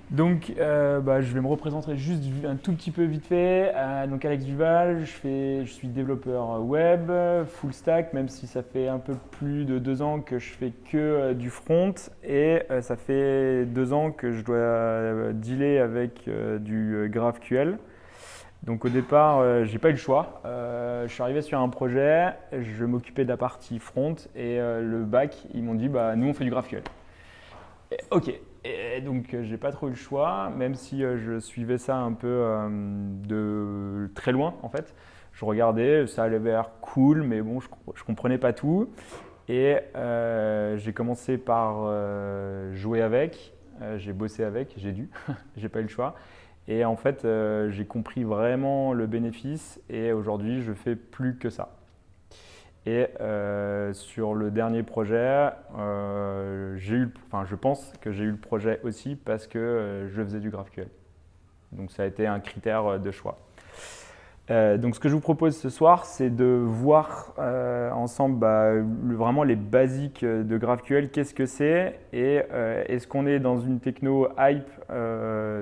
Donc, je vais me représenter juste un tout petit peu vite fait. Donc, Alex Duval, je suis développeur web, full stack, même si ça fait un peu plus de 2 ans que je fais que du front. Et ça fait 2 ans que je dois dealer avec du GraphQL. Donc, au départ, j'ai pas eu le choix. Je suis arrivé sur un projet, je m'occupais de la partie front et le back, ils m'ont dit, bah, nous, on fait du GraphQL. Ok, et donc j'ai pas trop eu le choix, même si je suivais ça un peu de très loin en fait. Je regardais, ça avait l'air cool, mais bon, je comprenais pas tout. Et j'ai commencé par jouer avec, j'ai bossé avec, j'ai dû, j'ai pas eu le choix. Et en fait, j'ai compris vraiment le bénéfice et aujourd'hui, je fais plus que ça. Et sur le dernier projet, je pense que j'ai eu le projet aussi parce que je faisais du GraphQL. Donc ça a été un critère de choix. Donc ce que je vous propose ce soir, c'est de voir ensemble vraiment les basiques de GraphQL, qu'est-ce que c'est et est-ce qu'on est dans une techno hype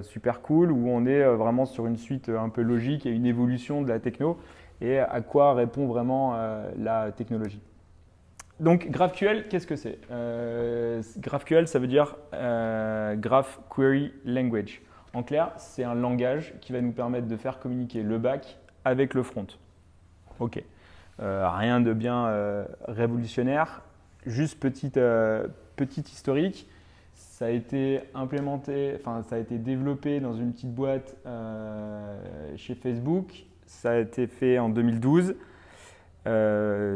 super cool ou on est vraiment sur une suite un peu logique et une évolution de la techno et à quoi répond vraiment la technologie. Donc GraphQL, qu'est-ce que c'est GraphQL, ça veut dire Graph Query Language. En clair, c'est un langage qui va nous permettre de faire communiquer le back avec le front. Ok. Rien de bien révolutionnaire. Juste petite historique. Ça a été implémenté, enfin ça a été développé dans une petite boîte chez Facebook. Ça a été fait en 2012.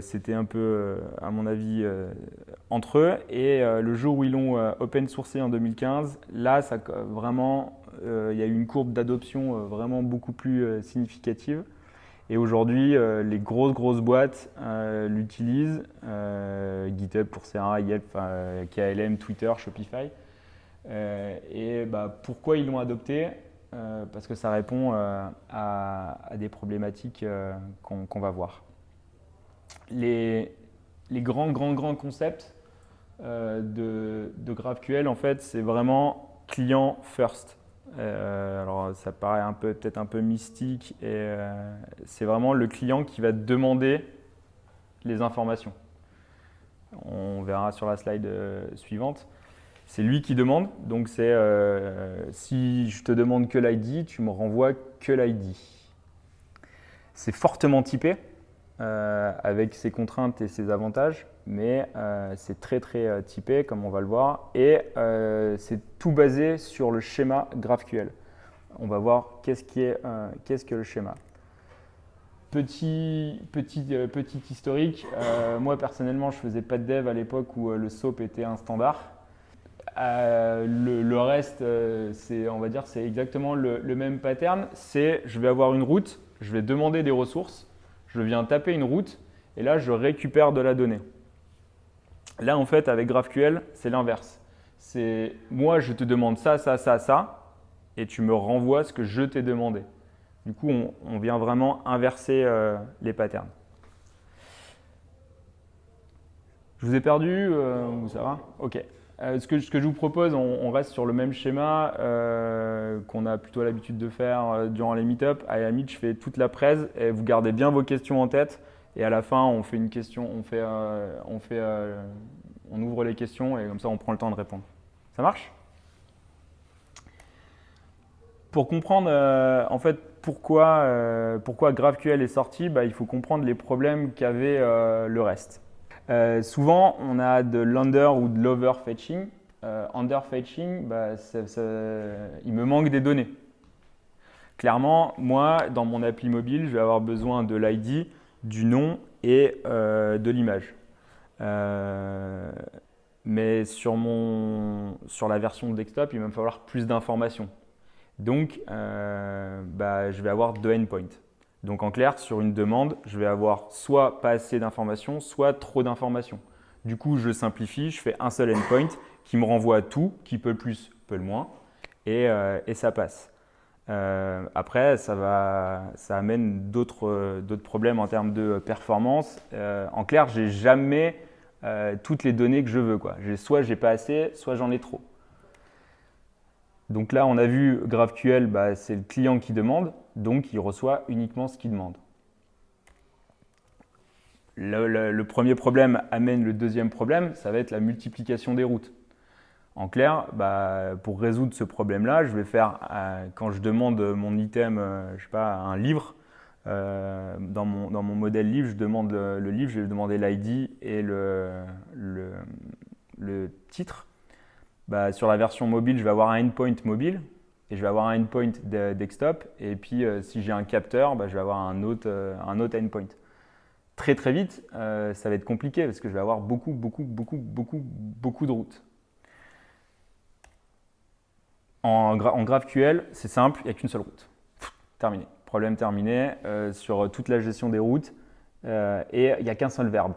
C'était un peu, à mon avis, entre eux. Et le jour où ils l'ont open sourcé en 2015, là, vraiment, il y a eu une courbe d'adoption vraiment beaucoup plus significative. Et aujourd'hui, les grosses boîtes l'utilisent. GitHub, Coursera, Yelp, KLM, Twitter, Shopify. Pourquoi ils l'ont adopté parce que ça répond à des problématiques qu'on va voir. Les grands concepts de GraphQL, en fait, c'est vraiment client first. Alors, ça paraît peut-être un peu mystique, et c'est vraiment le client qui va demander les informations. On verra sur la slide suivante. C'est lui qui demande, donc c'est si je te demande que l'ID, tu me renvoies que l'ID. C'est fortement typé, avec ses contraintes et ses avantages, mais c'est très typé comme on va le voir et c'est tout basé sur le schéma GraphQL. On va voir qu'est-ce que le schéma. Petit historique, moi personnellement je faisais pas de dev à l'époque où le SOAP était un standard. Le reste, on va dire, c'est exactement le même pattern. C'est je vais avoir une route, je vais demander des ressources, je viens taper une route et là je récupère de la donnée. Là en fait avec GraphQL, c'est l'inverse. C'est moi je te demande ça et tu me renvoies ce que je t'ai demandé. Du coup on vient vraiment inverser les patterns. Je vous ai perdu ou ça va? Ok. Ce que je vous propose, on reste sur le même schéma qu'on a plutôt l'habitude de faire durant les meet-up. À la limite, je fais toute la presse et vous gardez bien vos questions en tête. Et à la fin, on fait une question, on ouvre les questions et comme ça, on prend le temps de répondre. Ça marche? Pour comprendre en fait pourquoi GraphQL est sorti, il faut comprendre les problèmes qu'avait le reste. Souvent, on a de l'under ou de l'overfetching. Underfetching, il me manque des données. Clairement, moi, dans mon appli mobile, je vais avoir besoin de l'ID, du nom et de l'image. Mais sur la version desktop, il va me falloir plus d'informations. Donc, je vais avoir deux endpoints. Donc en clair, sur une demande, je vais avoir soit pas assez d'informations, soit trop d'informations. Du coup, je simplifie, je fais un seul endpoint qui me renvoie à tout, qui peut le plus, peut le moins, et ça passe. Après, ça amène d'autres problèmes en termes de performance. En clair, j'ai jamais toutes les données que je veux, quoi. Soit j'ai pas assez, soit j'en ai trop. Donc là, on a vu GraphQL, bah, c'est le client qui demande, donc il reçoit uniquement ce qu'il demande. Le premier problème amène le deuxième problème, ça va être la multiplication des routes. En clair, bah, pour résoudre ce problème-là, je vais faire, quand je demande mon item, je sais pas, un livre, dans mon modèle livre, je demande le livre, je vais demander l'ID et le titre. Bah, sur la version mobile, je vais avoir un endpoint mobile et je vais avoir un endpoint desktop. Et puis, si j'ai un capteur, bah, je vais avoir un autre endpoint. Très très vite, ça va être compliqué parce que je vais avoir beaucoup de routes. En GraphQL, c'est simple, il n'y a qu'une seule route. Terminé. Problème terminé sur toute la gestion des routes. Et il n'y a qu'un seul verbe.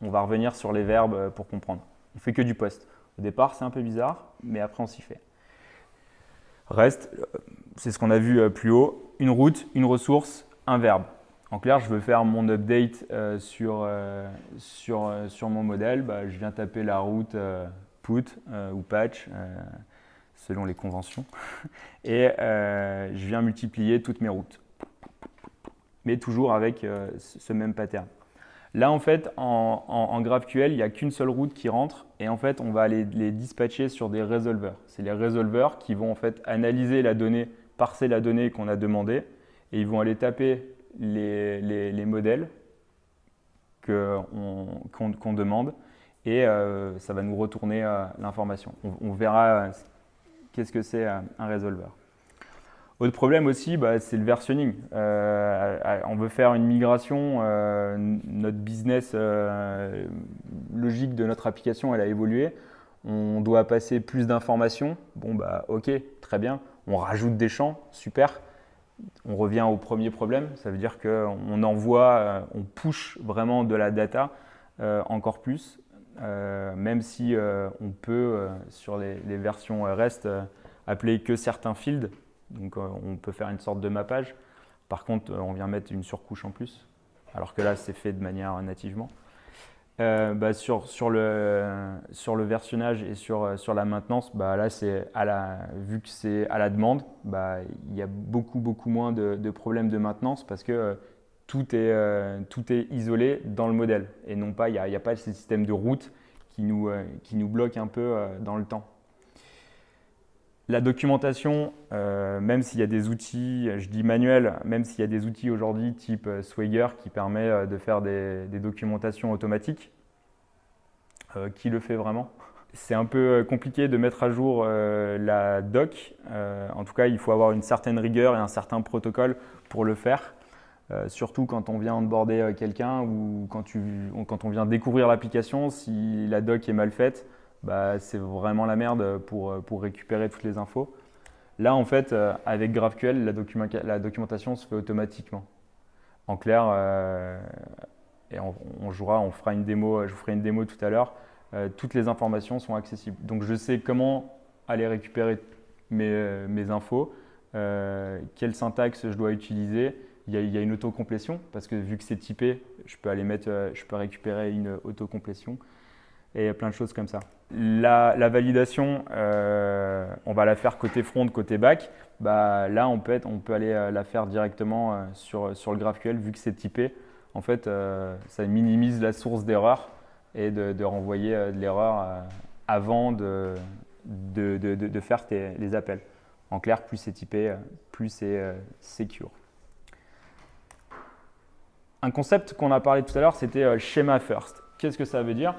On va revenir sur les verbes pour comprendre. On ne fait que du post. Au départ, c'est un peu bizarre, mais après, on s'y fait. Reste, c'est ce qu'on a vu plus haut, une route, une ressource, un verbe. En clair, je veux faire mon update sur mon modèle. Bah, je viens taper la route put ou patch, selon les conventions. Et je viens multiplier toutes mes routes. Mais toujours avec ce même pattern. Là, en fait, en GraphQL, il n'y a qu'une seule route qui rentre et en fait, on va les dispatcher sur des résolveurs. C'est les résolveurs qui vont en fait analyser la donnée, parser la donnée qu'on a demandée et ils vont aller taper les modèles qu'on demande et ça va nous retourner l'information. On verra qu'est-ce que c'est un résolveur. Autre problème aussi, bah, c'est le versionning. On veut faire une migration, notre business logique de notre application, elle a évolué. On doit passer plus d'informations. Bon, bah, ok, très bien. On rajoute des champs, super. On revient au premier problème. Ça veut dire qu'on envoie, on push vraiment de la data encore plus. Même si on peut, sur les versions REST, appeler que certains fields. Donc on peut faire une sorte de mappage. Par contre, on vient mettre une surcouche en plus, alors que là, c'est fait de manière nativement. Bah, sur le versionnage et sur la maintenance, bah, là, vu que c'est à la demande, bah, il y a beaucoup moins de problèmes de maintenance parce que tout est isolé dans le modèle. Et non pas, il n'y a pas ce système de route qui nous bloque un peu dans le temps. La documentation, même s'il y a des outils, je dis manuels, même s'il y a des outils aujourd'hui type Swagger qui permet de faire des documentations automatiques, qui le fait vraiment? C'est un peu compliqué de mettre à jour la doc. En tout cas, il faut avoir une certaine rigueur et un certain protocole pour le faire. Surtout quand on vient onboarder quelqu'un ou quand on vient découvrir l'application, si la doc est mal faite, bah, c'est vraiment la merde pour récupérer toutes les infos. Là, en fait, avec GraphQL, la documentation se fait automatiquement. En clair, et on fera une démo, je vous ferai une démo tout à l'heure, toutes les informations sont accessibles. Donc, je sais comment aller récupérer mes infos, quelle syntaxe je dois utiliser. Il y a une autocomplétion, parce que vu que c'est typé, je peux récupérer une autocomplétion et plein de choses comme ça. La validation, on va la faire côté front, côté back. Bah, là, on peut aller la faire directement sur le GraphQL, vu que c'est typé. En fait, ça minimise la source d'erreur et de renvoyer de l'erreur avant de faire les appels. En clair, plus c'est typé, plus c'est secure. Un concept qu'on a parlé tout à l'heure, c'était schéma first. Qu'est-ce que ça veut dire?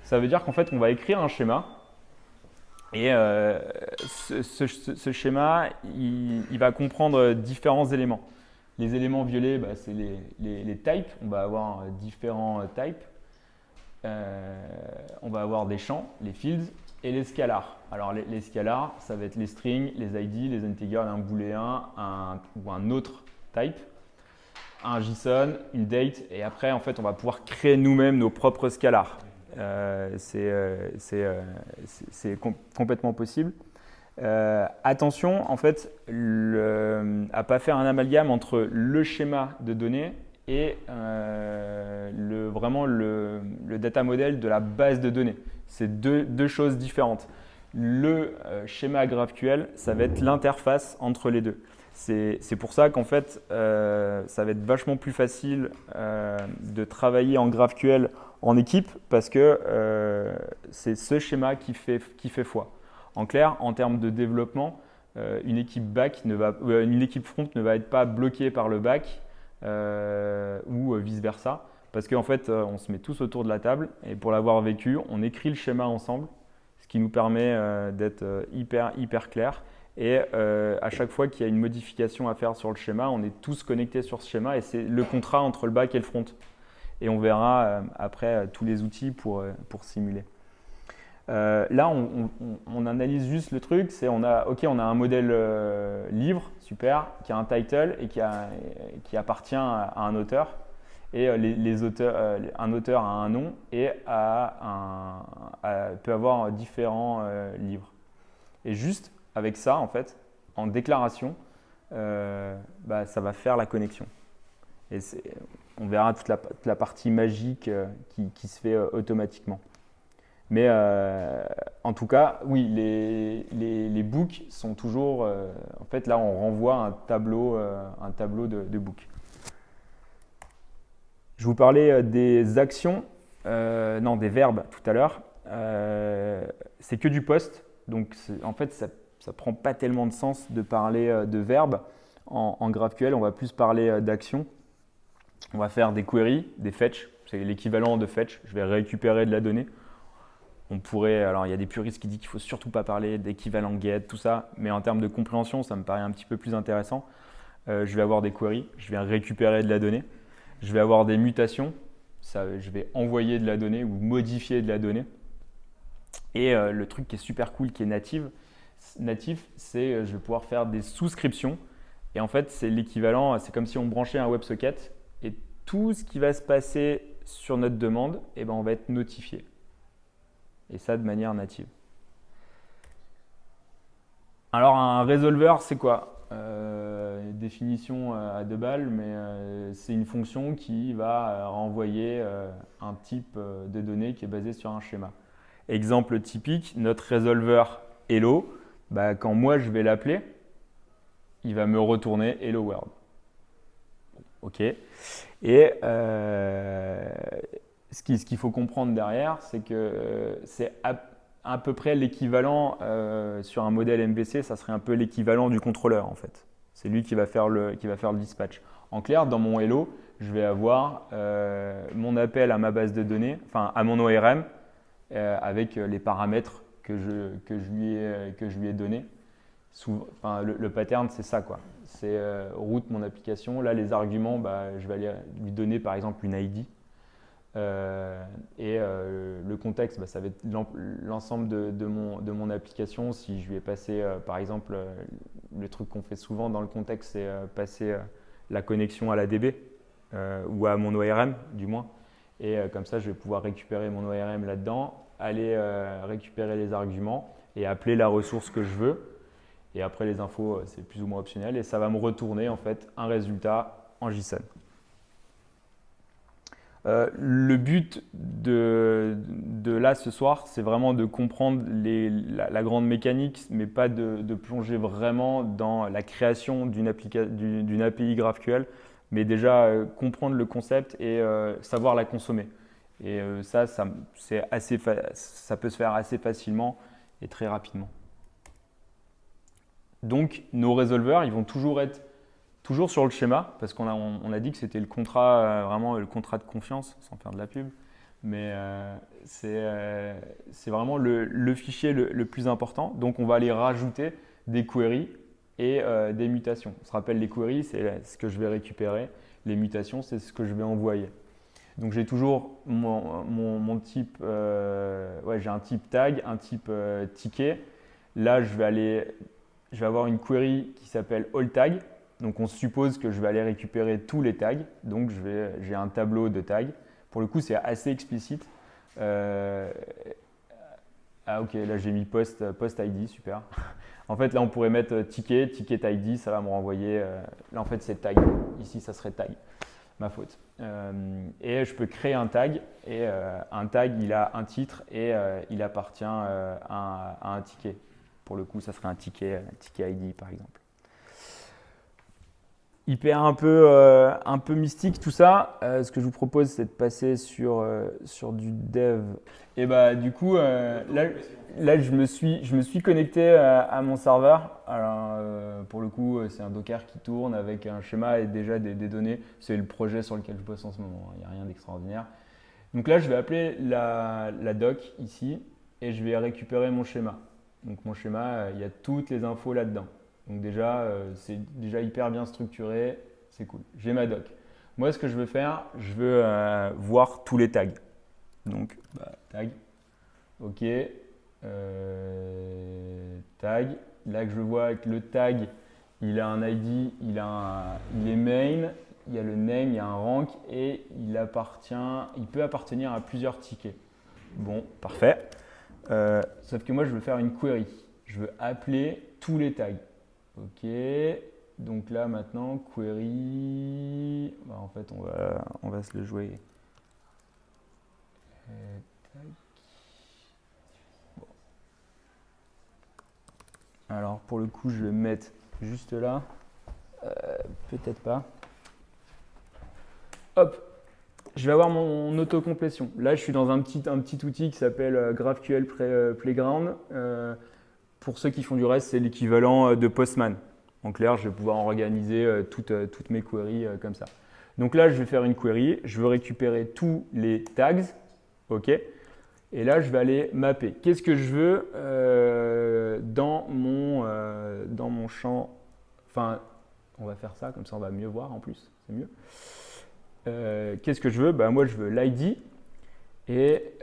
Ça veut dire qu'en fait, on va écrire un schéma et ce schéma, il va comprendre différents éléments. Les éléments violets, bah, c'est les types. On va avoir différents types. On va avoir des champs, les fields et les scalars. Alors les scalars, ça va être les strings, les ID, les integers, un booléen ou un autre type. Un JSON, une date, et après, en fait, on va pouvoir créer nous-mêmes nos propres scalars. C'est complètement possible. Attention, en fait, à ne pas faire un amalgame entre le schéma de données et vraiment le data model de la base de données. C'est deux choses différentes. Le schéma GraphQL, ça va être l'interface entre les deux. C'est pour ça qu'en fait, ça va être vachement plus facile de travailler en GraphQL en équipe parce que c'est ce schéma qui fait foi. En clair, en termes de développement, une équipe front ne va être pas bloquée par le back ou vice-versa parce qu'en fait, on se met tous autour de la table et pour l'avoir vécu, on écrit le schéma ensemble, ce qui nous permet d'être hyper clair. Et à chaque fois qu'il y a une modification à faire sur le schéma, on est tous connectés sur ce schéma et c'est le contrat entre le back et le front. Et on verra après tous les outils pour simuler. Là, on analyse juste le truc, on a un modèle livre, super, qui a un title et qui appartient à un auteur. Et un auteur a un nom et peut avoir différents livres. Et juste avec ça, en fait, en déclaration, ça va faire la connexion. Et on verra toute la partie magique qui se fait automatiquement. Mais en tout cas, oui, les books sont toujours… en fait, là, on renvoie un tableau de book. Je vous parlais des actions, des verbes tout à l'heure. C'est que du post. Donc, en fait, ça ne prend pas tellement de sens de parler de verbes. En GraphQL, on va plus parler d'actions. On va faire des queries, des fetch. C'est l'équivalent de fetch. Je vais récupérer de la donnée. Alors il y a des puristes qui disent qu'il ne faut surtout pas parler d'équivalent get, tout ça, mais en termes de compréhension, ça me paraît un petit peu plus intéressant. Je vais avoir des queries, je vais récupérer de la donnée, je vais avoir des mutations, je vais envoyer de la donnée ou modifier de la donnée. Et le truc qui est super cool, qui est natif, c'est je vais pouvoir faire des souscriptions. Et en fait, c'est l'équivalent, c'est comme si on branchait un WebSocket et tout ce qui va se passer sur notre demande, on va être notifié. Et ça de manière native. Alors un résolveur, c'est quoi Définition à 2 balles, mais c'est une fonction qui va renvoyer un type de données qui est basé sur un schéma. Exemple typique, notre résolveur Hello, quand moi je vais l'appeler, il va me retourner Hello World. Ok. Et ce qu'il faut comprendre derrière, c'est que c'est à peu près l'équivalent sur un modèle MVC, ça serait un peu l'équivalent du contrôleur en fait. C'est lui qui va faire le dispatch. En clair, dans mon Hello, je vais avoir mon appel à ma base de données, enfin à mon ORM, avec les paramètres que je lui ai donnés. Le pattern, c'est ça quoi. C'est route mon application. Là, les arguments, je vais aller lui donner par exemple une ID. Le contexte, ça va être l'ensemble de mon application. Si je lui ai passé, par exemple, le truc qu'on fait souvent dans le contexte, c'est passer la connexion à la DB ou à mon ORM du moins. Et comme ça, je vais pouvoir récupérer mon ORM là-dedans, aller récupérer les arguments et appeler la ressource que je veux. Et après, les infos, c'est plus ou moins optionnel. Et ça va me retourner en fait un résultat en JSON. Le but de là ce soir, c'est vraiment de comprendre la grande mécanique, mais pas de plonger vraiment dans la création d'une API GraphQL, mais déjà comprendre le concept et savoir la consommer. Et ça peut se faire assez facilement et très rapidement. Donc nos résolveurs, ils vont toujours être sur le schéma, parce qu'on a dit que c'était le contrat, vraiment le contrat de confiance, sans faire de la pub. Mais c'est vraiment le fichier le plus important. Donc on va aller rajouter des queries et des mutations. On se rappelle, les queries, c'est ce que je vais récupérer. Les mutations, c'est ce que je vais envoyer. Donc j'ai toujours mon type, j'ai un type tag, un type ticket. Là, je vais avoir une query qui s'appelle allTag. Donc on suppose que je vais aller récupérer tous les tags. Donc j'ai un tableau de tags. Pour le coup, c'est assez explicite. Là j'ai mis post ID, super. En fait, là on pourrait mettre ticket ID, ça va me renvoyer. Là en fait c'est tag. Ici ça serait tag. ma faute. Et je peux créer un tag, et un tag, il a un titre et il appartient à un ticket. Pour le coup, ça serait un ticket ID par exemple. Hyper un peu mystique tout ça. Ce que je vous propose, c'est de passer sur du dev. Et bah du coup, là je me suis connecté à mon serveur. Alors pour le coup, c'est un Docker qui tourne avec un schéma et déjà des données. C'est le projet sur lequel je bosse en ce moment. Il n'y a rien d'extraordinaire. Donc là, je vais appeler la doc ici et je vais récupérer mon schéma. Donc mon schéma, il y a toutes les infos là-dedans. Donc déjà, c'est déjà hyper bien structuré, c'est cool. J'ai ma doc. Moi, ce que je veux faire, je veux voir tous les tags. Donc, tag, ok, tag. Là que je vois que le tag, il a un ID, il est main, il y a le name, il y a un rank et il peut appartenir à plusieurs tickets. Bon, parfait. Sauf que moi, je veux faire une query. Je veux appeler tous les tags. Ok, donc là maintenant, query, en fait on va se le jouer. Bon. Alors pour le coup, je vais me mettre juste là, peut-être pas. Hop, je vais avoir mon autocomplétion. Là, je suis dans un petit outil qui s'appelle GraphQL Playground. Pour ceux qui font du reste, c'est l'équivalent de Postman. En clair, je vais pouvoir organiser toutes mes queries comme ça. Donc là, je vais faire une query. Je veux récupérer tous les tags. OK. Et là, je vais aller mapper. Qu'est-ce que je veux dans mon champ. Enfin, on va faire ça, comme ça on va mieux voir en plus. C'est mieux. Qu'est-ce que je veux? Moi, je veux l'ID. Et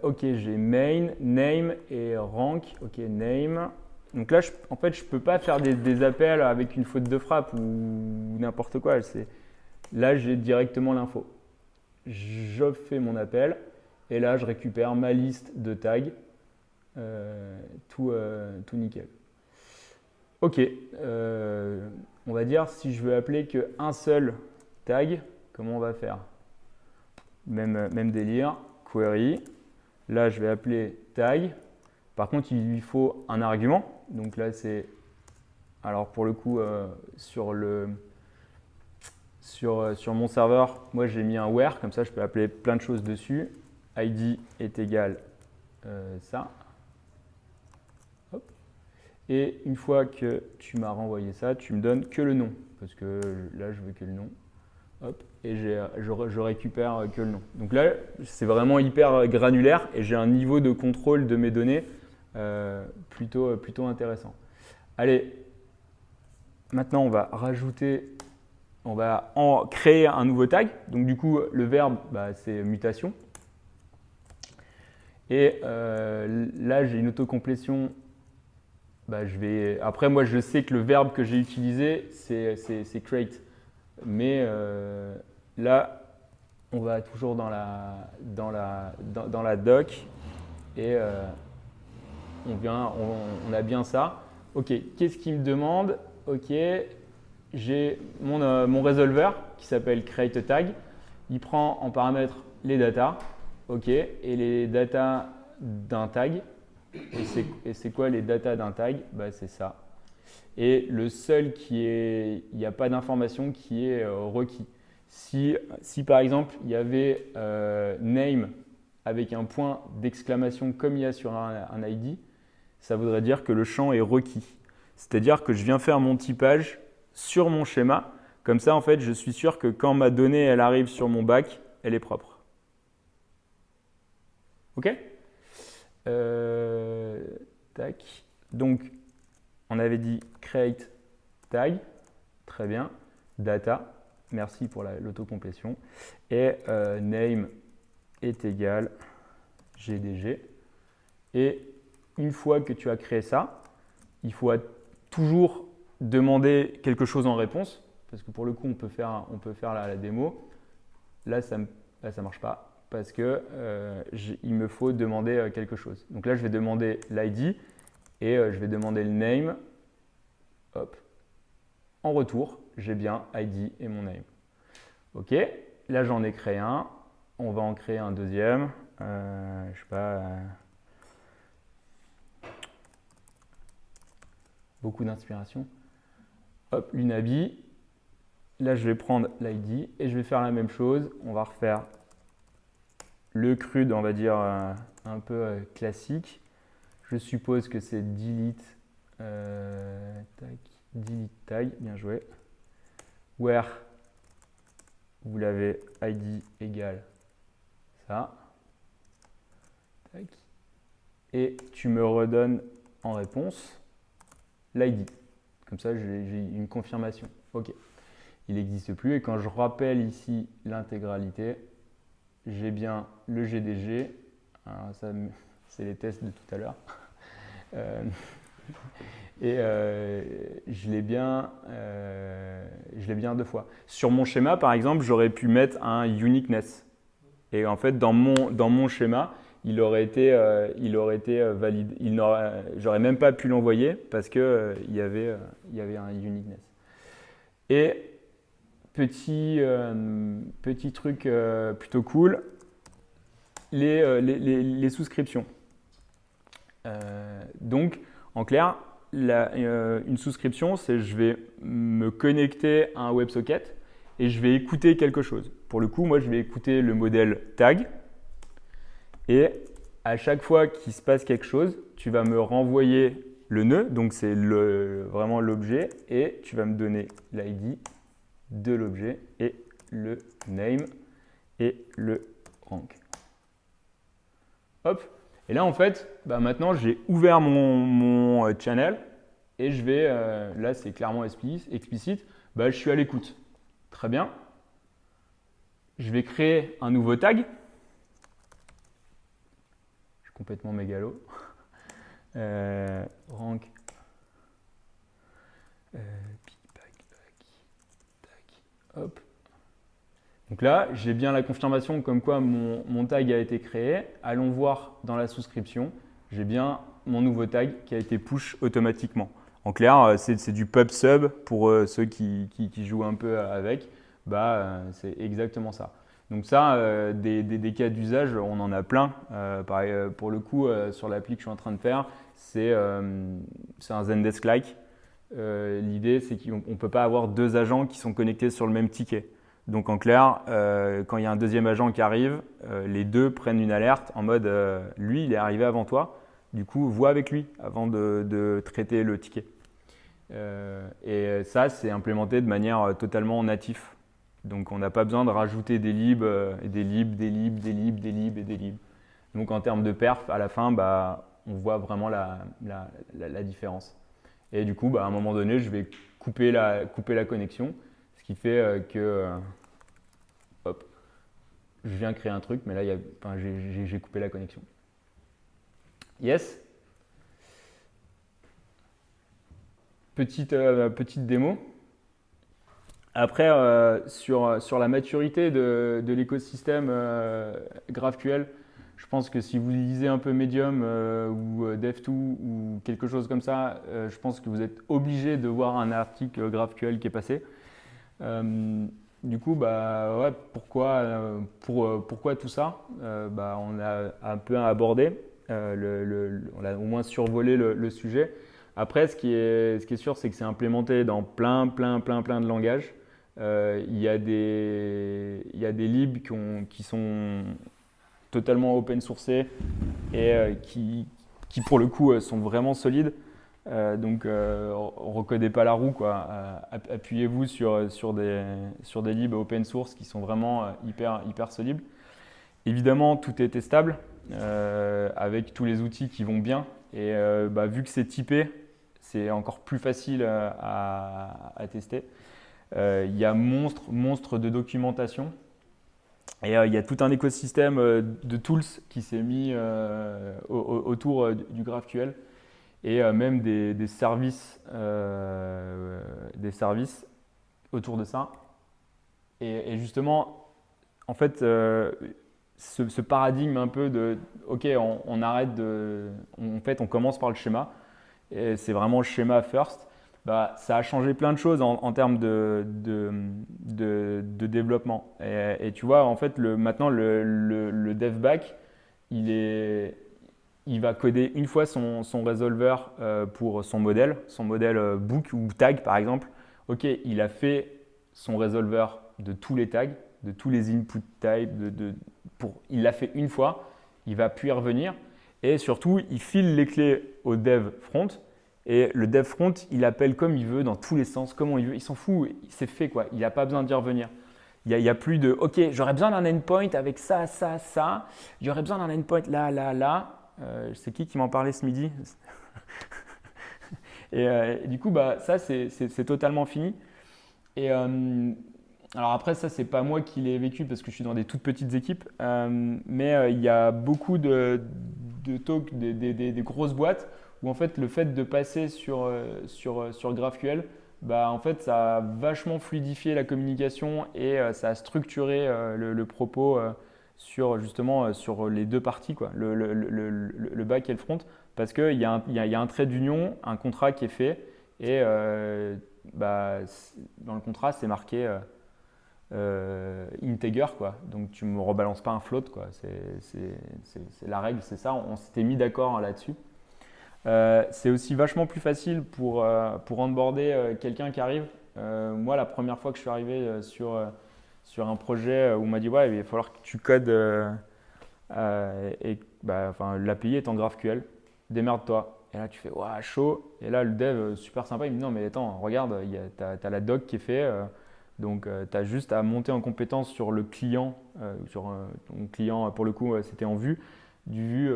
ok, j'ai main, name et rank. Ok, name. Donc là, en fait, je ne peux pas faire des appels avec une faute de frappe ou n'importe quoi. Là, j'ai directement l'info. Je fais mon appel et là, je récupère ma liste de tags. Tout nickel. Ok, on va dire si je veux appeler qu'un seul tag, comment on va faire? Même délire. Query. Là, je vais appeler tag. Par contre, il lui faut un argument. Donc là, c'est. Alors, pour le coup, sur mon serveur, moi, j'ai mis un where. Comme ça, je peux appeler plein de choses dessus. ID est égal ça. Hop. Et une fois que tu m'as renvoyé ça, tu me donnes que le nom. Parce que là, je veux que le nom. Hop, et je récupère que le nom. Donc là, c'est vraiment hyper granulaire et j'ai un niveau de contrôle de mes données plutôt intéressant. Allez, maintenant on va créer un nouveau tag. Donc du coup, le verbe, c'est mutation. Et là, j'ai une autocomplétion. Après, moi, je sais que le verbe que j'ai utilisé, c'est create. Mais là, on va toujours dans la doc et on a bien ça. Ok, qu'est-ce qu'il me demande? Ok, j'ai mon resolver qui s'appelle createTag. Il prend en paramètre les datas. Ok, et les datas d'un tag. Et c'est quoi les datas d'un tag? C'est ça. Et le seul il n'y a pas d'information qui est requis. Si par exemple il y avait name avec un point d'exclamation comme il y a sur un ID, ça voudrait dire que le champ est requis. C'est-à-dire que je viens faire mon typage sur mon schéma. Comme ça, en fait, je suis sûr que quand ma donnée elle arrive sur mon bac, elle est propre. OK? Tac. Donc, on avait dit create tag, très bien, data, merci pour l'autocomplétion, et name est égal GDG. Et une fois que tu as créé ça, il faut toujours demander quelque chose en réponse, parce que pour le coup, on peut faire la démo. Là, ça ne marche pas, parce que il me faut demander quelque chose. Donc là, je vais demander l'ID, et je vais demander le name. Hop. En retour, j'ai bien ID et mon name. Ok, là j'en ai créé un. On va en créer un deuxième. Je sais pas. Beaucoup d'inspiration. Hop, l'Unabi. Là, je vais prendre l'ID et je vais faire la même chose. On va refaire le CRUD, on va dire un peu classique. Je suppose que c'est delete, delete tag, bien joué. Where vous l'avez ID égale ça. Tac. Et tu me redonnes en réponse l'ID. Comme ça, j'ai une confirmation. Ok. Il n'existe plus. Et quand je rappelle ici l'intégralité, j'ai bien le GDG. Alors ça, c'est les tests de tout à l'heure. Et je l'ai bien deux fois. Sur mon schéma, par exemple, j'aurais pu mettre un uniqueness. Et en fait, dans mon schéma, il aurait été valide. J'aurais même pas pu l'envoyer parce que il y avait un uniqueness. Et petit truc plutôt cool, les souscriptions. Donc, en clair, une souscription, c'est je vais me connecter à un WebSocket et je vais écouter quelque chose. Pour le coup, moi, je vais écouter le modèle tag et à chaque fois qu'il se passe quelque chose, tu vas me renvoyer le nœud, donc c'est vraiment l'objet, et tu vas me donner l'ID de l'objet et le name et le rank. Hop. Et là, en fait, maintenant, j'ai ouvert mon channel et je vais, là, c'est clairement explicite, je suis à l'écoute. Très bien. Je vais créer un nouveau tag. Je suis complètement mégalo. Rank. Hop. Donc là, j'ai bien la confirmation comme quoi mon tag a été créé. Allons voir dans la souscription. J'ai bien mon nouveau tag qui a été push automatiquement. En clair, c'est du pub sub pour ceux qui jouent un peu avec. C'est exactement ça. Donc ça, des cas d'usage, on en a plein. Pour le coup, sur l'appli que je suis en train de faire, c'est un Zendesk-like. L'idée, c'est qu'on ne peut pas avoir deux agents qui sont connectés sur le même ticket. Donc en clair, quand il y a un deuxième agent qui arrive, les deux prennent une alerte en mode lui, il est arrivé avant toi, du coup, vois avec lui avant de traiter le ticket. Et ça, c'est implémenté de manière totalement natif. Donc on n'a pas besoin de rajouter des libs, des libs, des libs, des libs, des libs et des libs. Donc en termes de perf, à la fin, on voit vraiment la différence. Et du coup, à un moment donné, je vais couper la connexion. Ce qui fait que, hop, je viens créer un truc, mais là, j'ai coupé la connexion. Yes. Petite démo. Après, sur la maturité de l'écosystème GraphQL, je pense que si vous lisez un peu Medium ou Dev2 ou quelque chose comme ça, je pense que vous êtes obligé de voir un article GraphQL qui est passé. Du coup, pourquoi tout ça on a un peu abordé, on a au moins survolé le sujet. Après, ce qui est sûr, c'est que c'est implémenté dans plein de langages. Il y a des libs qui sont totalement open sourcés et qui pour le coup sont vraiment solides. Donc, recodez pas la roue, quoi. Appuyez-vous sur des libs open source qui sont vraiment hyper solides. Évidemment, tout est testable avec tous les outils qui vont bien. Et vu que c'est typé, c'est encore plus facile à tester. Il y a monstre de documentation. Et il y a tout un écosystème de tools qui s'est mis autour du GraphQL. Et même des services autour de ça. Et justement, en fait, ce paradigme un peu de ok, on arrête on commence par le schéma, et c'est vraiment le schéma first. Bah, ça a changé plein de choses en termes de développement. Et tu vois, en fait, maintenant, le dev back, il est, il va coder une fois son resolver pour son modèle book ou tag par exemple. Ok, il a fait son resolver de tous les tags, de tous les input types, il l'a fait une fois, il va puis y revenir. Et surtout, il file les clés au dev front. Et le dev front, il appelle comme il veut, dans tous les sens, comment il veut. Il s'en fout, c'est fait quoi. Il n'a pas besoin d'y revenir. Il y a plus de, ok, j'aurais besoin d'un endpoint avec ça, ça, ça. J'aurais besoin d'un endpoint là, là, là. C'est qui m'en parlait ce midi? Et du coup, bah, ça, c'est totalement fini. Et alors après, ça, c'est pas moi qui l'ai vécu parce que je suis dans des toutes petites équipes. Mais il y a beaucoup de talks, des grosses boîtes où en fait, le fait de passer sur GraphQL, bah, en fait, ça a vachement fluidifié la communication et ça a structuré le propos sur justement sur les deux parties, quoi, le back et le front, parce qu'il y a un trait d'union, un contrat qui est fait et bah, dans le contrat, c'est marqué integer, quoi. Donc tu me rebalances pas un float, quoi. C'est la règle, c'est ça. On s'était mis d'accord là-dessus. C'est aussi vachement plus facile pour onboarder quelqu'un qui arrive. Moi, la première fois que je suis arrivé sur un projet où on m'a dit ouais, il va falloir que tu codes et bah, enfin, l'API est en GraphQL, démerde-toi. Et là, tu fais waouh, chaud. Et là, le dev, super sympa, il me dit non, mais attends, regarde, tu as la doc qui est fait. Donc, tu as juste à monter en compétence sur le client. Sur ton client, pour le coup, c'était en vue. Du vue,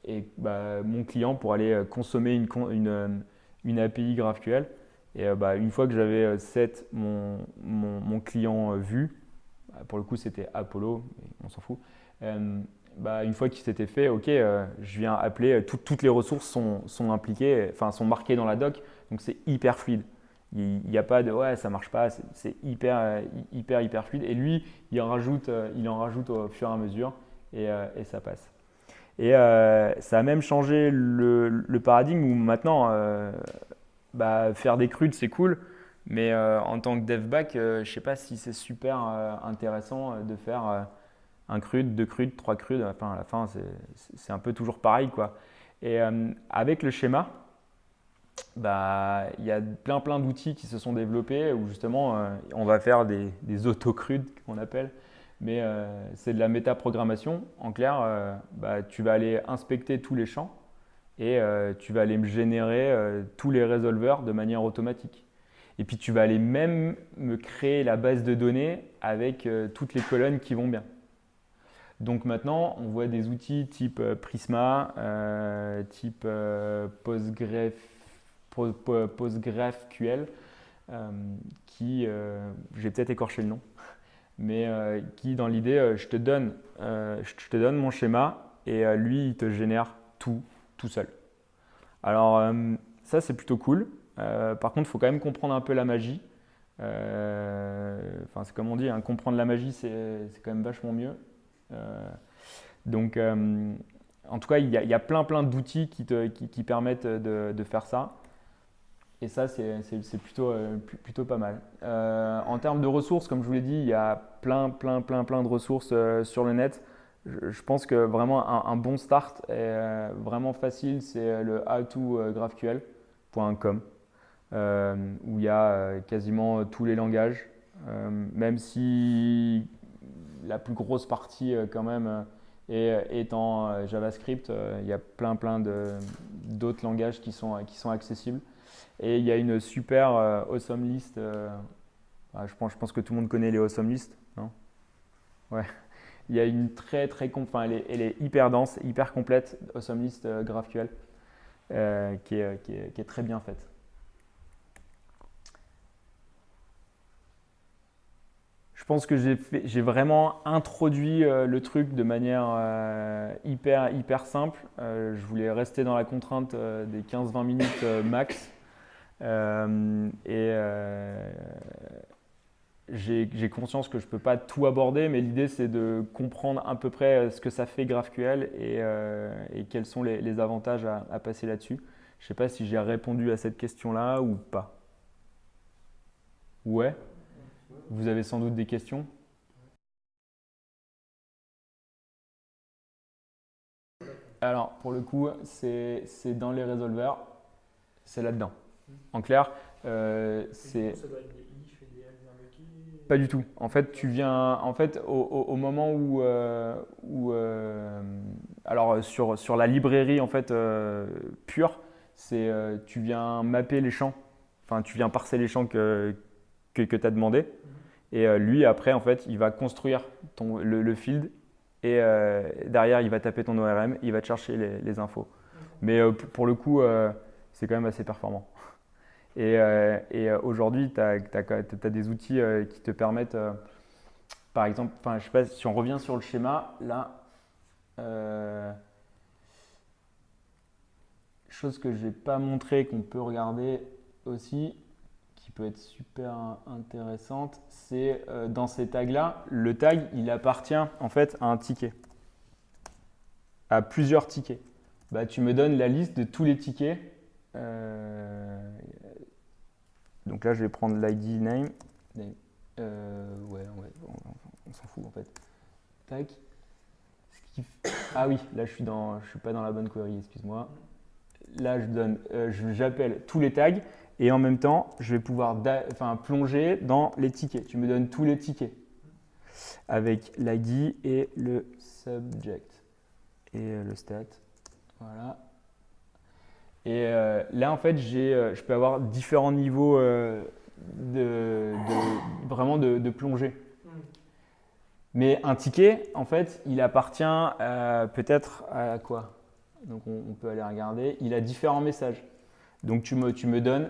et bah, mon client pour aller consommer une API GraphQL. Et bah, une fois que j'avais set mon client vu, bah, pour le coup, c'était Apollo, mais on s'en fout. Bah, une fois qu'il s'était fait, ok, je viens appeler, toutes les ressources sont impliquées, enfin sont marquées dans la doc, donc c'est hyper fluide. Il n'y a pas de ouais, ça marche pas, c'est hyper fluide. Et lui, il en rajoute au fur et à mesure et ça passe. Et ça a même changé le paradigme où maintenant, bah, faire des crudes, c'est cool, mais en tant que dev back, je ne sais pas si c'est super intéressant de faire un crude, deux crudes, trois crudes. Enfin, à la fin, c'est un peu toujours pareil, quoi. Et avec le schéma, bah, il y a plein d'outils qui se sont développés où justement on va faire des auto-crudes qu'on appelle, mais c'est de la métaprogrammation. En clair, bah, tu vas aller inspecter tous les champs et tu vas aller me générer tous les résolveurs de manière automatique. Et puis tu vas aller même me créer la base de données avec toutes les colonnes qui vont bien. Donc maintenant, on voit des outils type Prisma, type PostgreSQL, qui, j'ai peut-être écorché le nom, mais qui dans l'idée, je te donne mon schéma et lui, il te génère tout seul. Alors ça, c'est plutôt cool. Par contre, il faut quand même comprendre un peu la magie. Enfin, c'est comme on dit, hein, comprendre la magie, c'est quand même vachement mieux. Donc, en tout cas, il y a plein d'outils qui permettent de faire ça. Et ça, c'est plutôt pas mal. En termes de ressources, comme je vous l'ai dit, il y a plein de ressources sur le net. Je pense que vraiment un bon start est vraiment facile, c'est le howtographql.com où il y a quasiment tous les langages, même si la plus grosse partie quand même est en JavaScript. Il y a plein d'autres langages qui sont accessibles. Et il y a une super awesome list. Je pense que tout le monde connaît les awesome lists, non? Ouais. Il y a une enfin, elle est hyper dense, hyper complète, awesome list GraphQL, qui est très bien faite. Je pense que j'ai vraiment introduit le truc de manière hyper simple. Je voulais rester dans la contrainte des 15-20 minutes max. J'ai conscience que je ne peux pas tout aborder, mais l'idée c'est de comprendre à peu près ce que ça fait GraphQL et quels sont les avantages à passer là-dessus. Je ne sais pas si j'ai répondu à cette question-là ou pas. Ouais, vous avez sans doute des questions. Alors, pour le coup, c'est dans les résolvers, c'est là-dedans. En clair, c'est Ça doit être des if et des else invoqués. pas du tout. En fait, tu viens, en fait, au moment alors sur la librairie en fait pure, c'est tu viens mapper les champs, enfin tu viens parser les champs que tu as demandé, et lui après en fait il va construire le field et derrière il va taper ton ORM, il va te chercher les infos. Mais pour le coup, c'est quand même assez performant. Et aujourd'hui, tu as des outils qui te permettent, par exemple, je sais pas, si on revient sur le schéma, là, chose que je n'ai pas montré, qu'on peut regarder aussi, qui peut être super intéressante, c'est dans ces tags-là, le tag, il appartient en fait à un ticket, à plusieurs tickets. Bah, tu me donnes la liste de tous les tickets. Donc là, je vais prendre l'ID name. Ouais, on s'en fout en fait. Tac. Ah oui, là je suis pas dans la bonne query, excuse-moi. Là, j'appelle tous les tags et en même temps, je vais pouvoir plonger dans les tickets. Tu me donnes tous les tickets avec l'ID et le subject et le stat. Voilà. Et là, en fait, je peux avoir différents niveaux vraiment de plongée. Mais un ticket, en fait, il appartient peut-être à quoi? Donc, on peut aller regarder. Il a différents messages. Donc, tu me donnes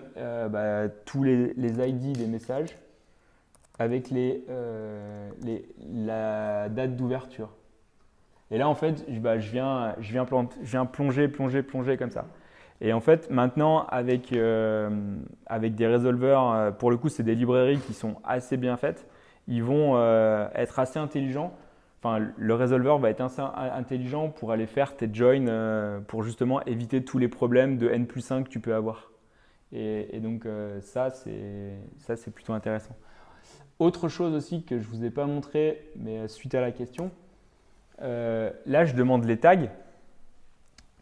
tous les ID des messages avec la date d'ouverture. Et là, en fait, je viens plonger comme ça. Et en fait, maintenant, avec des résolveurs, pour le coup, c'est des librairies qui sont assez bien faites. Ils vont être assez intelligents. Enfin, le résolveur va être assez intelligent pour aller faire tes joins pour justement éviter tous les problèmes de N+1 que tu peux avoir. Et donc, ça, c'est plutôt intéressant. Autre chose aussi que je ne vous ai pas montré, mais suite à la question, là, je demande les tags.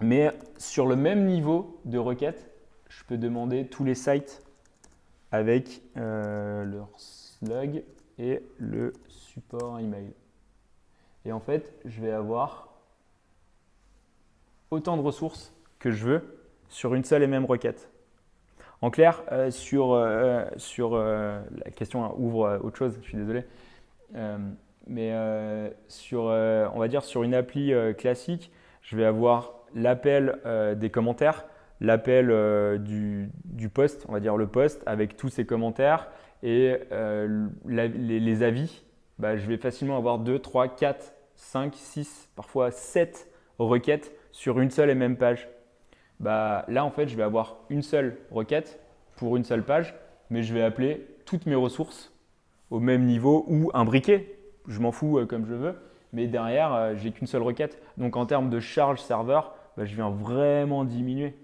Mais sur le même niveau de requête, je peux demander tous les sites avec leur slug et le support email. Et en fait, je vais avoir autant de ressources que je veux sur une seule et même requête. En clair, sur la question ouvre autre chose, je suis désolé. Mais on va dire sur une appli classique, je vais avoir l'appel des commentaires, l'appel du post, on va dire le post avec tous ses commentaires et les avis. Je vais facilement avoir 2, 3, 4, 5, 6, parfois 7 requêtes sur une seule et même page. Là, en fait, je vais avoir une seule requête pour une seule page, mais je vais appeler toutes mes ressources au même niveau ou un briquet. Je m'en fous comme je veux, mais derrière, j'ai qu'une seule requête. Donc, en termes de charge serveur, je viens vraiment diminuer.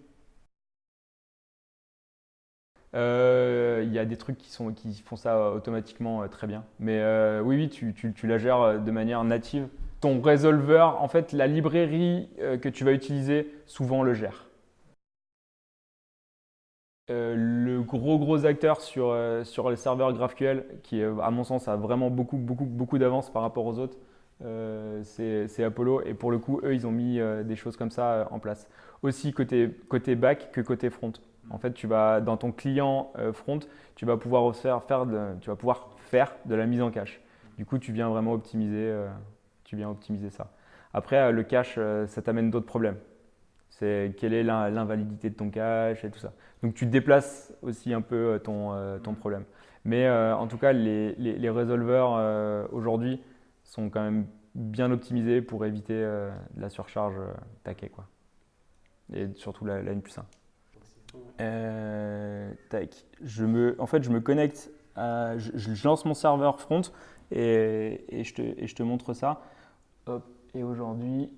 Il y a des trucs qui font ça automatiquement très bien. Mais oui, tu la gères de manière native. Ton résolveur, en fait, la librairie que tu vas utiliser, souvent le gère. Le gros acteur sur les serveurs GraphQL, qui à mon sens a vraiment beaucoup d'avance par rapport aux autres, c'est Apollo. Et pour le coup, eux, ils ont mis des choses comme ça en place. Aussi côté back que côté front. En fait, dans ton client front, tu vas pouvoir faire de la mise en cache. Du coup, tu viens vraiment optimiser ça. Après, le cache, ça t'amène d'autres problèmes. C'est quelle est l'invalidité de ton cache et tout ça. Donc tu déplaces aussi un peu ton problème. Mais en tout cas, les résolveurs aujourd'hui sont quand même bien optimisés pour éviter de la surcharge taquet, quoi. Et surtout la N+1. Tac. En fait, je me connecte, je lance mon serveur front et je te montre ça. Hop. Et aujourd'hui,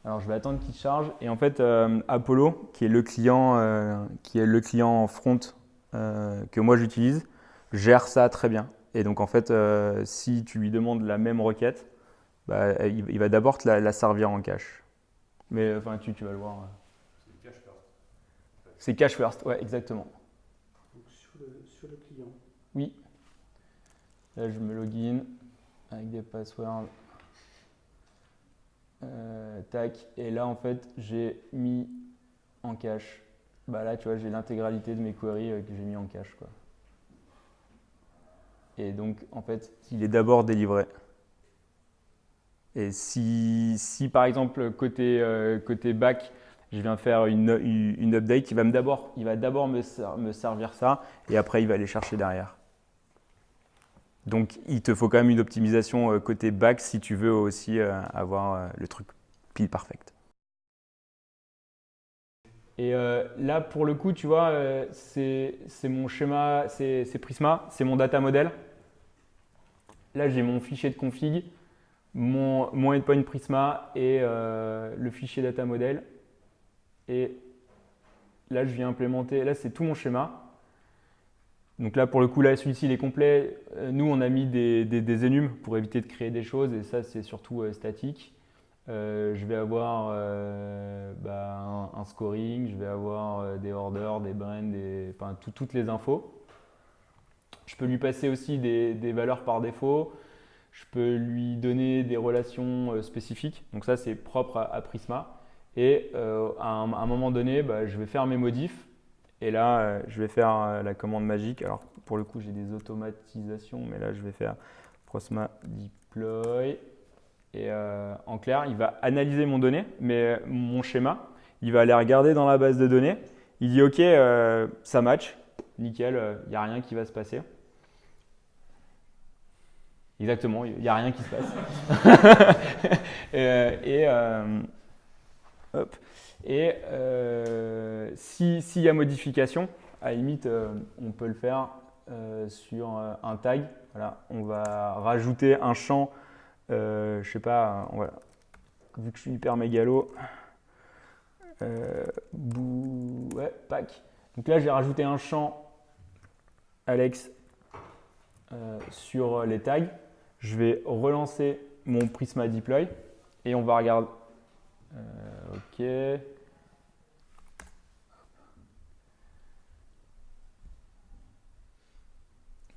Alors je vais attendre qu'il charge. Et en fait, Apollo, qui est le client front que moi j'utilise, gère ça très bien. Et donc en fait, si tu lui demandes la même requête, bah, il va d'abord te la servir en cache. Mais enfin, tu vas le voir. C'est cache first. C'est cache first, ouais, exactement. Donc sur le client. Oui. Là, je me login avec des passwords. Tac. Et là, en fait, j'ai mis en cache. Bah là, tu vois, j'ai l'intégralité de mes queries que j'ai mis en cache, quoi. Et donc, en fait, il est d'abord délivré. Et si par exemple, côté back, je viens faire une update, il va d'abord me servir ça et après, il va aller chercher derrière. Donc, il te faut quand même une optimisation côté back si tu veux aussi avoir le truc pile perfect. Et là, pour le coup, tu vois, c'est mon schéma, c'est Prisma, c'est mon data model. Là, j'ai mon fichier de config, mon endpoint Prisma et le fichier data model. Et là, je viens implémenter, là, c'est tout mon schéma. Donc là, pour le coup, là, celui-ci, il est complet. Nous, on a mis des enums pour éviter de créer des choses, et ça, c'est surtout statique. Je vais avoir un scoring, je vais avoir des orders, des brands, enfin, toutes les infos. Je peux lui passer aussi des valeurs par défaut. Je peux lui donner des relations spécifiques. Donc ça, c'est propre à Prisma. Et à un moment donné, je vais faire mes modifs. Et là, je vais faire la commande magique. Alors, pour le coup, j'ai des automatisations, mais là, je vais faire Prisma deploy. Et en clair, il va analyser mon schéma. Il va aller regarder dans la base de données. Il dit OK, ça match, nickel, il n'y a rien qui va se passer. Exactement, il n'y a rien qui se passe. Hop. Et s'il y a modification, à la limite, on peut le faire sur un tag. Voilà, on va rajouter un champ. Je sais pas, voilà. Vu que je suis hyper mégalo, ouais, pack. Donc là, j'ai rajouté un champ Alex sur les tags. Je vais relancer mon Prisma deploy et on va regarder. OK.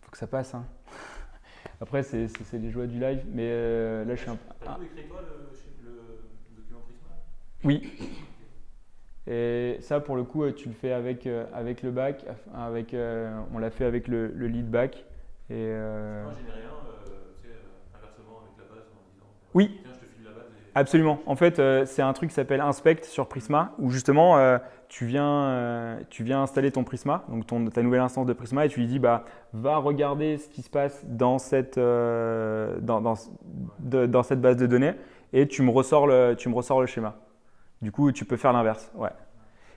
Faut que ça passe, hein. Après, c'est les joies du live, mais là, je suis un peu. T'as tout écrit toi, le document Prisma? Oui. Et ça, pour le coup, tu le fais avec le back. On l'a fait avec le lead back. Et, Moi, j'ai rien, tu sais, inversement avec la base en disant oui, tiens, je te file la base. Et... absolument. En fait, c'est un truc qui s'appelle Inspect sur Prisma, où justement, tu viens installer ton Prisma, donc ta nouvelle instance de Prisma, et tu lui dis, va regarder ce qui se passe dans cette base de données, et tu me ressors le schéma. Du coup, tu peux faire l'inverse. Ouais.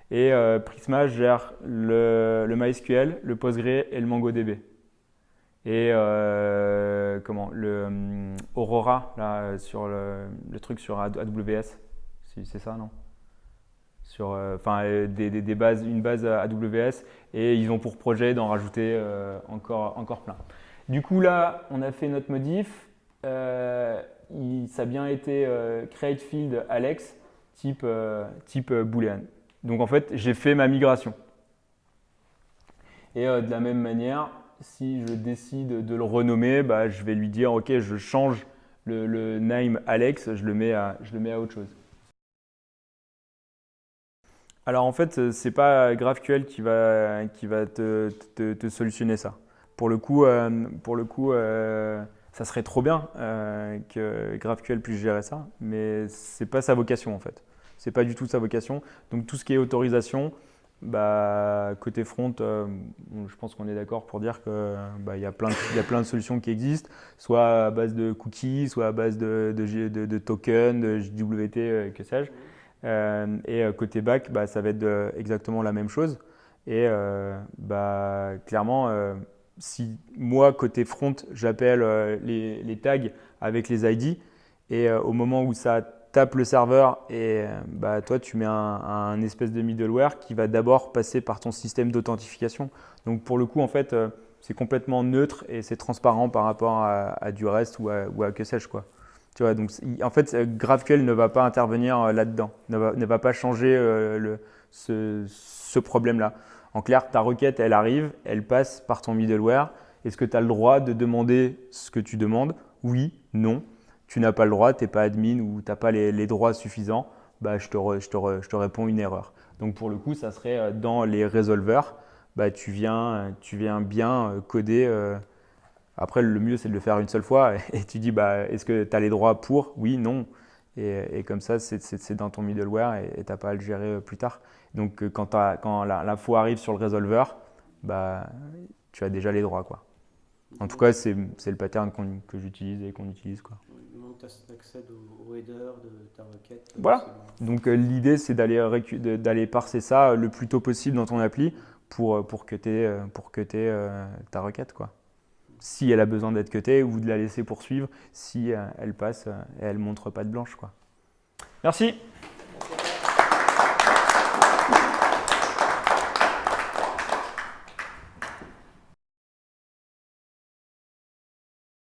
Et Prisma gère le MySQL, le Postgre et le MongoDB. Et le Aurora là, sur le truc sur AWS, c'est ça, non? Sur des bases, une base AWS, et ils ont pour projet d'en rajouter encore plein. Du coup là, on a fait notre modif. Ça a bien été create field Alex type boolean. Donc en fait, j'ai fait ma migration. Et de la même manière, si je décide de le renommer, je vais lui dire OK, je change le name Alex, je le mets à autre chose. Alors en fait, c'est pas GraphQL qui va te solutionner ça. Pour le coup, ça serait trop bien que GraphQL puisse gérer ça, mais c'est pas sa vocation en fait. C'est pas du tout sa vocation. Donc tout ce qui est autorisation, côté front, je pense qu'on est d'accord pour dire que il y a plein de solutions qui existent, soit à base de cookies, soit à base de tokens, de JWT, que sais-je. Et côté back, ça va être exactement la même chose. Et clairement, si moi, côté front, j'appelle les tags avec les ID, et au moment où ça tape le serveur et bah, toi, tu mets un espèce de middleware qui va d'abord passer par ton système d'authentification. Donc, pour le coup, en fait, c'est complètement neutre et c'est transparent par rapport à du REST ou à que sais-je, quoi. Tu vois, donc, en fait, GraphQL ne va pas intervenir là-dedans, ne va pas changer ce problème-là. En clair, ta requête, elle arrive, elle passe par ton middleware. Est-ce que tu as le droit de demander ce que tu demandes? Oui, non. Tu n'as pas le droit, tu n'es pas admin ou tu n'as pas les droits suffisants. Bah, je te réponds une erreur. Donc pour le coup, ça serait dans les résolveurs. Bah, tu viens bien coder. Après, le mieux, c'est de le faire une seule fois. Et tu dis, bah, est-ce que tu as les droits pour? Oui, non. Et comme ça, c'est dans ton middleware et tu n'as pas à le gérer plus tard. Donc quand l'info arrive sur le résolveur, bah, tu as déjà les droits, quoi. En tout cas, c'est le pattern que j'utilise et qu'on utilise, quoi. Du moment que tu accèdes au header de ta requête. Voilà. C'est bon. Donc l'idée, c'est d'aller parser ça le plus tôt possible dans ton appli pour que tu aies ta requête, quoi. Si elle a besoin d'être cutée ou de la laisser poursuivre si elle passe et elle ne montre pas de blanche, quoi. Merci.